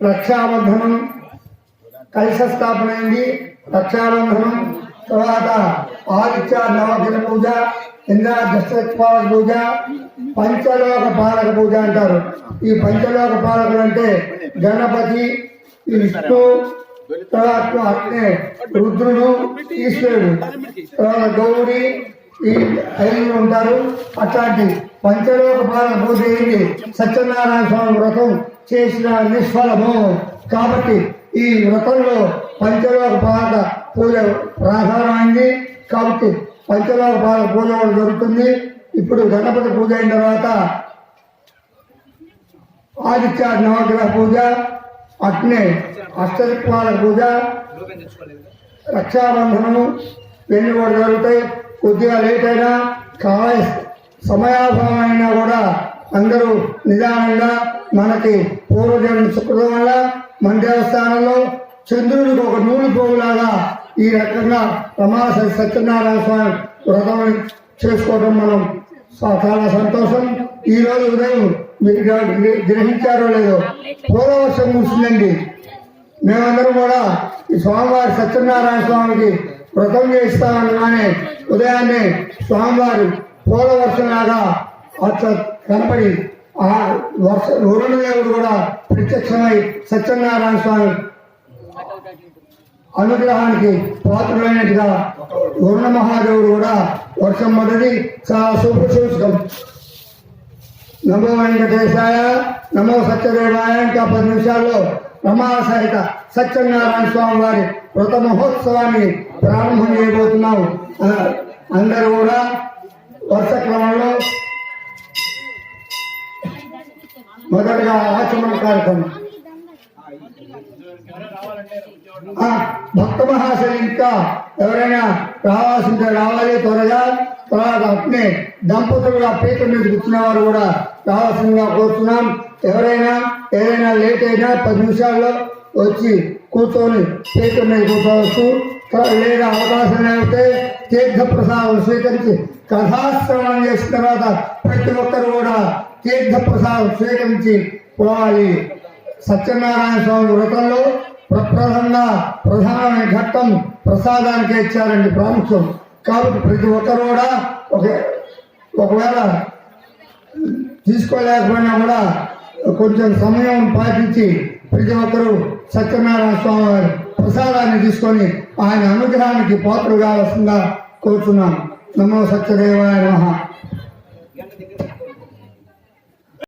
రక్షాబంధనం కలశ స్థాపన అయింది. రక్షాబంధనం తర్వాత ఆదిత్య నవగ్రహ పూజ, ఇంద్ర దశపాలక పూజ, పంచలోక పాలక పూజ అంటారు. ఈ పంచలోక పాలకులు అంటే గణపతి, విష్ణు, తర్వాత అగ్ని, రుద్రుడు, ఈశ్వరుడు, తర్వాత గౌరీ, ఈ ఐదు ఉంటారు. అట్లాంటి పంచలోక పాలక పూజ అయింది. సత్యనారాయణ స్వామి వ్రతం చేసిన నిష్ఫలము కాబట్టి ఈ వ్రతంలో పంచలోక పాలక పూజ ప్రాధాన్యమైంది. కాబట్టి పంచలోక పాలక పూజ జరుగుతుంది. ఇప్పుడు గణపతి పూజ అయిన తర్వాత ఆదిత్య నవగ్రహ పూజ, అగ్ని అష్టదిక్పాలక పూజ, రక్షాబంధనము ఇవన్నీ కూడా జరుగుతాయి. కొద్దిగా లేట్ అయినా సమయాభావం అయినా కూడా అందరూ నిదానంగా మనకి పూర్వజన్మ సుకృతం వల్ల మన దేవస్థానంలో చంద్రుడికి ఒక నూనె పోగులాగా ఈ రకంగా సత్యనారాయణ స్వామి వ్రతం చేసుకోవడం మనం చాలా సంతోషం. ఈ రోజు ఉదయం మీరు గ్రహించారో లేదో పూర్వవర్షం ముగిసిందండి. మేమందరం కూడా ఈ స్వామివారి సత్యనారాయణ స్వామికి వ్రతం చేస్తామనగానే ఉదయాన్నే స్వామివారి పూర్వవర్షంలాగా అట్లా కనపడి ఆ వరుణదేవుడు కూడా ప్రత్యక్షమై సత్యనారాయణ స్వామి అనుగ్రహానికి పాత్రులైనట్టుగా వరుణ మహాదేవుడు కూడా వర్షం పడ్డది. చాలా శుభసూచకం. నమో వెంకటేశాయ, నమో సత్యదేవాయ. ఇంకా 10 నిమిషాల్లో రమా సహిత సత్యనారాయణ స్వామి వారి వ్రత మహోత్సవాన్ని ప్రారంభం చేయబోతున్నాం. అందరూ కూడా వర్ష క్రమంలో మొదటగా ఆచమన కార్యక్రమం. భక్త మహాశయులు ఇంకా ఎవరైనా రావాల్సింటే రావాలి త్వరగా. తర్వాత అట్నే దంపతులుగా పీట మీద కూర్చున్న వారు కూడా రావాల్సిందిగా కోరుతున్నాం. ఎవరైనా ఏదైనా లేట్ అయినా 10 నిమిషాల్లో వచ్చి కూర్చొని పీట మీద కూర్చోవచ్చు. లేదా అవకాశం లేకపోతే తీర్థ ప్రసాదం స్వీకరించి కథాశ్రవణం చేసిన తర్వాత ప్రతి ఒక్కరు కూడా తీర్థ ప్రసాదం స్వీకరించి పోవాలి. సత్యనారాయణ స్వామి వ్రతంలో ప్రధానమైన ఘట్టం ప్రసాదానికే ఇచ్చారండి ప్రాముఖ్యం. కాబట్టి ప్రతి ఒక్కరు కూడా ఒకవేళ తీసుకోలేకపోయినా కూడా కొంచెం సమయం పాటించి ప్రతి ఒక్కరూ సత్యనారాయణ స్వామి వారి ప్రసాదాన్ని తీసుకొని ఆయన అనుగ్రహానికి పాత్రలు కావాల్సిందిగా కోరుతున్నాం. నమో సత్యదేవాయ నమః.